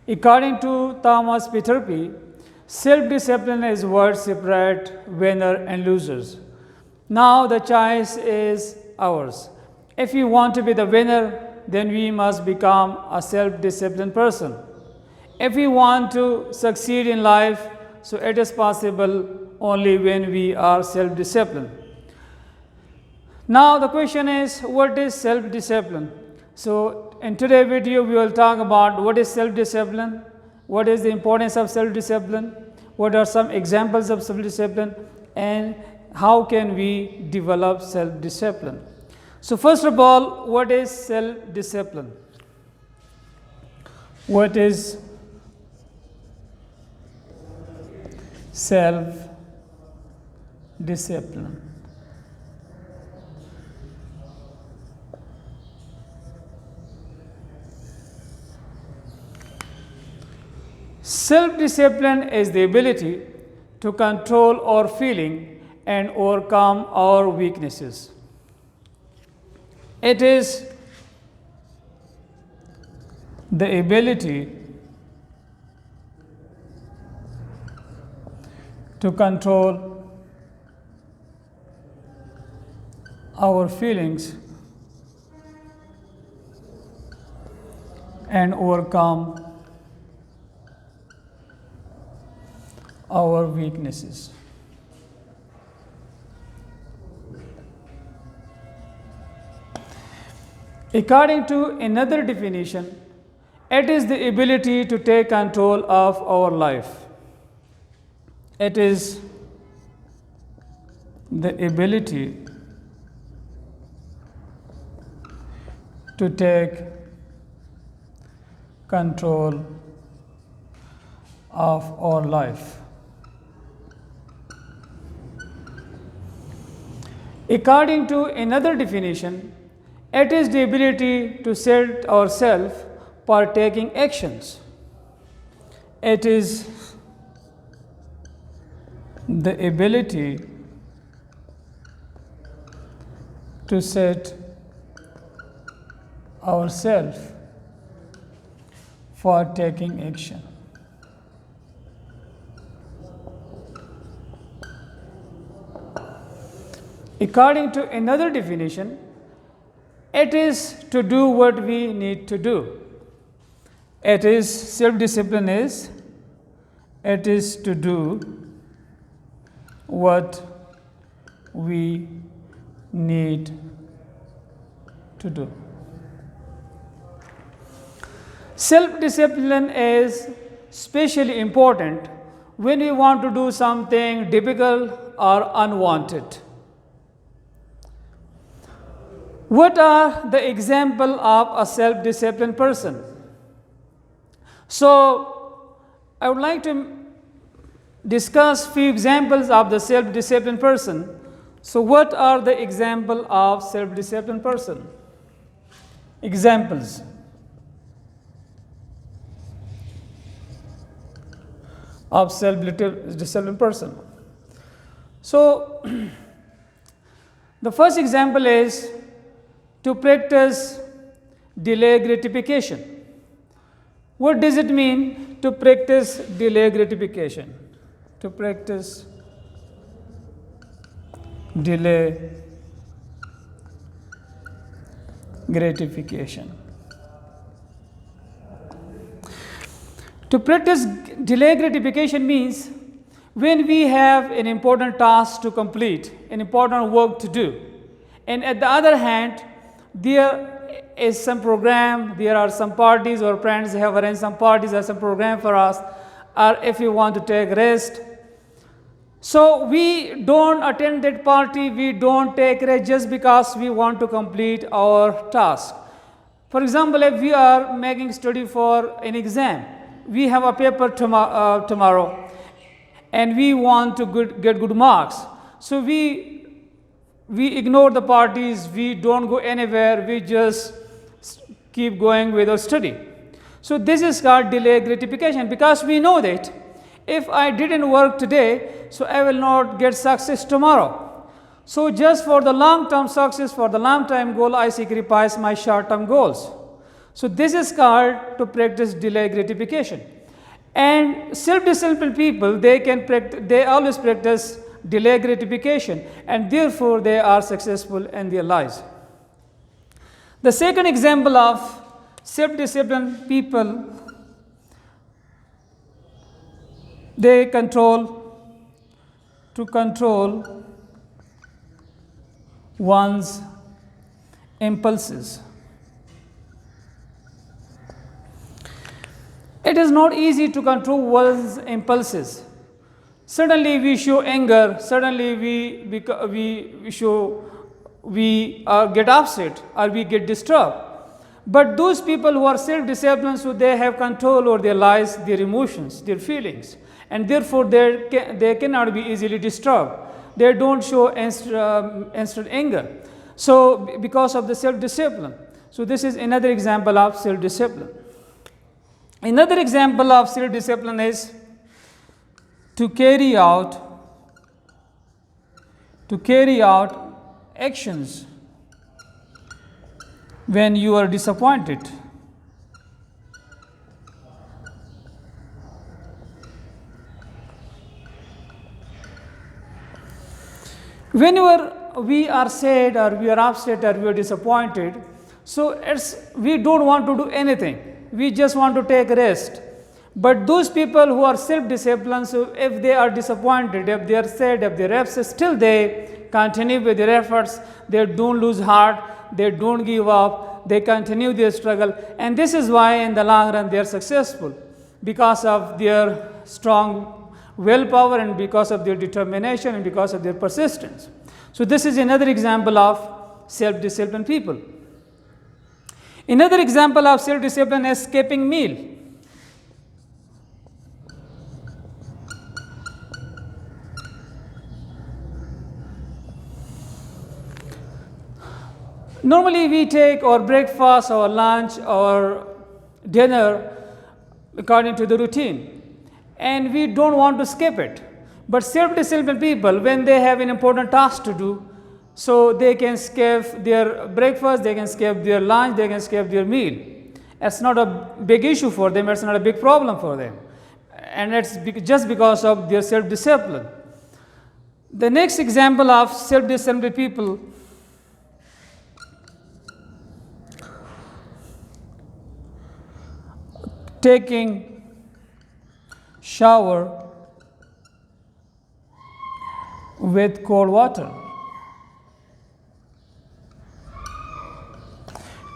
According to Thomas Peterffy, self-discipline is what separates winner and losers. Now the choice is ours. If we want to be the winner, then we must become a self-disciplined person. If we want to succeed in life, so it is possible only when we are self-disciplined. Now the question is, what is self-discipline? So in today's video, we will talk about what is self-discipline, what is the importance of self-discipline, what are some examples of self-discipline, and how can we develop self-discipline. So first of all, what is self-discipline? What is self-discipline? Self-discipline is the ability to control our feeling and overcome our weaknesses. It is the ability to control our feelings and overcome our weaknesses. According to another definition, it is the ability to take control of our life. It is the ability to take control of our life. According to another definition, it is the ability to set ourselves for taking actions. It is the ability to set ourselves for taking action. According to another definition, it is to do what we need to do. It is self-discipline it is to do what we need to do. Self-discipline is especially important when we want to do something difficult or unwanted. What are the examples of a self-disciplined person? So, I would like to discuss few examples of the self-disciplined person. So, what are the examples of self-disciplined person? Examples. Of self-disciplined person. So, the first example is to practice delay gratification. What does it mean to practice delay gratification? To practice delay gratification. To practice delay gratification means when we have an important task to complete, an important work to do, and at the other hand, there is some program, there are some parties, or friends have arranged some parties or some program for us, or if we want to take rest. So we don't attend that party, we don't take rest just because we want to complete our task. For example, if we are making study for an exam, we have a paper tomorrow, and we want to get good marks. So we ignore the parties, we don't go anywhere, we just keep going with our study. So this is called delay gratification, because we know that if I didn't work today, so I will not get success tomorrow. So just for the long-term success, for the long-term goal, I sacrifice my short-term goals. So this is called to practice delayed gratification. And self-disciplined people, they always practice delayed gratification, and therefore they are successful in their lives. The second example of self-disciplined people, they control one's impulses. It is not easy to control one's impulses. Suddenly we show anger, suddenly we get upset or we get disturbed. But those people who are self-disciplined, so they have control over their lives, their emotions, their feelings, and therefore they cannot be easily disturbed. They don't show instant anger. So because of the self-discipline. So this is another example of self-discipline. Another example of self-discipline is to carry out actions when you are disappointed. Whenever we are sad or we are upset or we are disappointed, so we don't want to do anything. We just want to take rest. But those people who are self-disciplined, so if they are disappointed, if they are sad, if they are upset, still they continue with their efforts. They don't lose heart. They don't give up. They continue their struggle. And this is why in the long run they are successful, because of their strong willpower and because of their determination and because of their persistence. So this is another example of self-disciplined people. Another example of self-discipline is skipping meal. Normally we take our breakfast, our lunch, our dinner according to the routine, and we don't want to skip it. But self-disciplined people, when they have an important task to do, so they can skip their breakfast, they can skip their lunch, they can skip their meal. It's not a big issue for them, it's not a big problem for them. And it's just because of their self-discipline. The next example of self-disciplined people taking shower with cold water.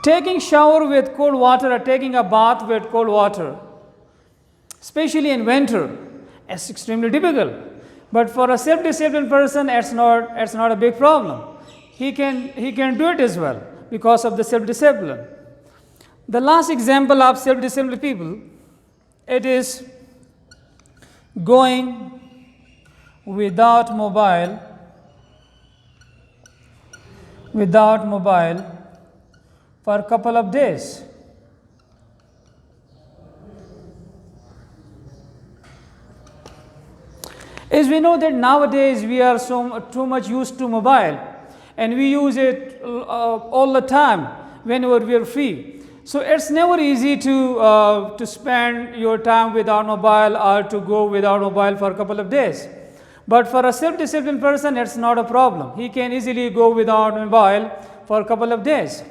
Taking shower with cold water or taking a bath with cold water, especially in winter, is extremely difficult. But for a self-disciplined person, it's not a big problem. He can do it as well because of the self-discipline. The last example of self-disciplined people, it is going without mobile for a couple of days. As we know that nowadays we are too much used to mobile, and we use it all the time whenever we are free. So it's never easy to spend your time without mobile or to go without mobile for a couple of days. But for a self-disciplined person, it's not a problem. He can easily go without mobile for a couple of days.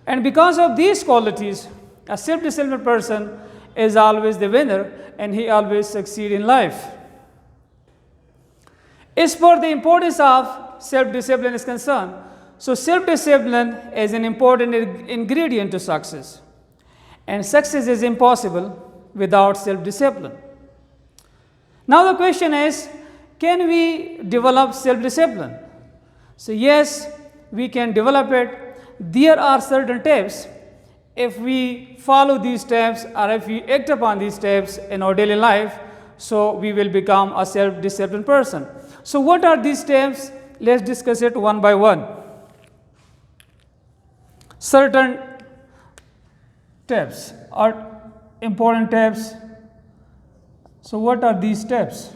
And because of these qualities, a self-disciplined person is always the winner, and he always succeeds in life. As for the importance of self-discipline is concerned, so self-discipline is an important ingredient to success, and success is impossible without self-discipline. Now the question is, can we develop self-discipline? So yes, we can develop it. There are certain tips. If we follow these steps or if we act upon these steps in our daily life, so we will become a self-disciplined person. So what are these steps? Let's discuss it one by one. Certain tips are important tips. So what are these steps?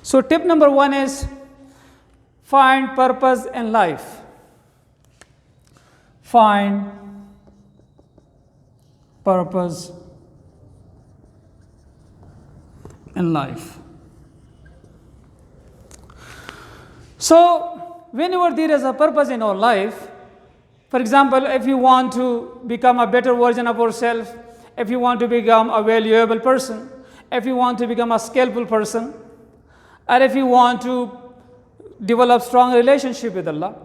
So tip number one is find purpose in life. Find purpose in life. So, whenever there is a purpose in our life, for example, if you want to become a better version of ourselves, if you want to become a valuable person, if you want to become a skillful person, or if you want to develop strong relationship with Allah,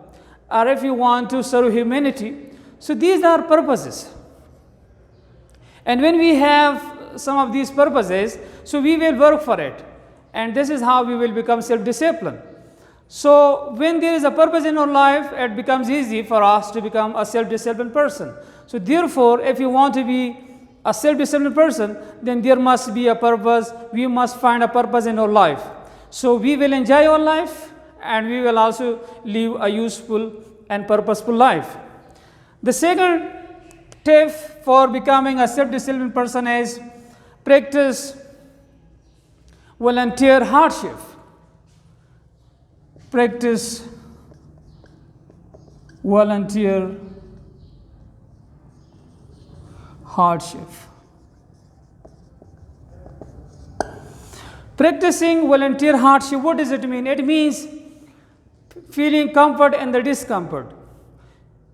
or if you want to serve humanity, so these are purposes. And when we have some of these purposes, so we will work for it, and this is how we will become self-disciplined. So when there is a purpose in our life, it becomes easy for us to become a self-disciplined person. So therefore, if you want to be a self-disciplined person, then there must be a purpose. We must find a purpose in our life. So we will enjoy our life, and we will also live a useful and purposeful life. The second tip for becoming a self-disciplined person is practice volunteer hardship. Practice volunteer hardship. Practicing volunteer hardship, what does it mean? It means feeling comfort in the discomfort.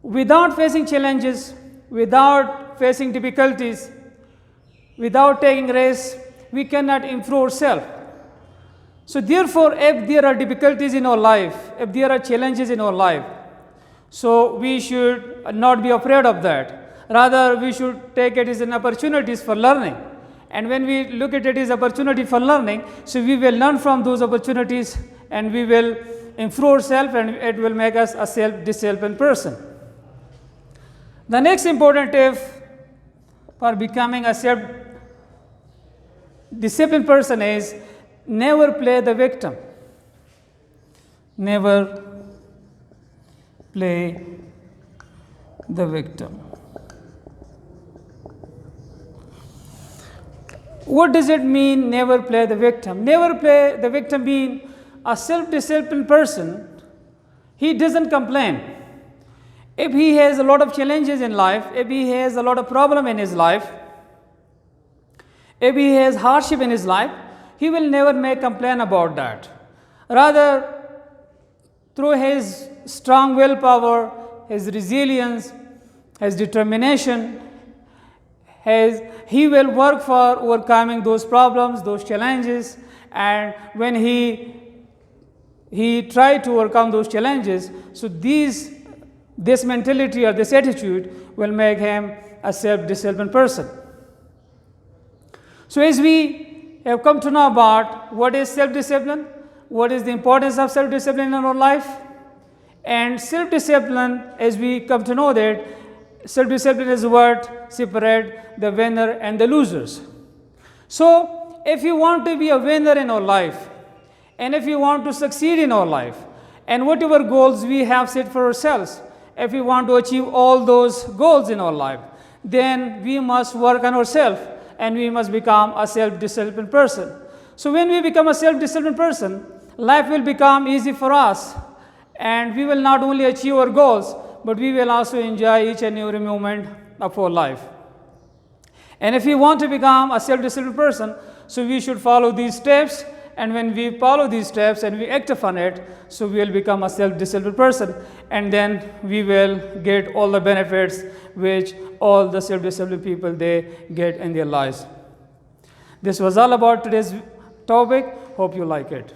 Without facing challenges, without facing difficulties, without taking risks, we cannot improve ourselves. So therefore, if there are difficulties in our life, if there are challenges in our life, so we should not be afraid of that. Rather, we should take it as an opportunities for learning. And when we look at it as opportunity for learning, so we will learn from those opportunities, and we will improve ourselves, and it will make us a self-disciplined person. The next important tip for becoming a self-disciplined person is never play the victim. Never play the victim. What does it mean, never play the victim? Never play the victim mean a self-disciplined person, he doesn't complain. If he has a lot of challenges in life, if he has a lot of problem in his life, if he has hardship in his life, he will never make complaint about that. Rather, through his strong willpower, his resilience, his determination, he will work for overcoming those problems, those challenges, and when he try to overcome those challenges, so this mentality or this attitude will make him a self-disciplined person. So as we have come to know about what is self-discipline, what is the importance of self-discipline in our life, and self-discipline, as we come to know that self-discipline is what separates the winner and the losers. So if you want to be a winner in our life, and if you want to succeed in our life, and whatever goals we have set for ourselves, if we want to achieve all those goals in our life, then we must work on ourselves, and we must become a self-disciplined person. So when we become a self-disciplined person, life will become easy for us, and we will not only achieve our goals, but we will also enjoy each and every moment of our life. And if we want to become a self-disciplined person, so we should follow these steps, and when we follow these steps and we act upon it, so we will become a self-disciplined person, and then we will get all the benefits which all the self-disciplined people they get in their lives. This was all about today's topic. Hope you like it.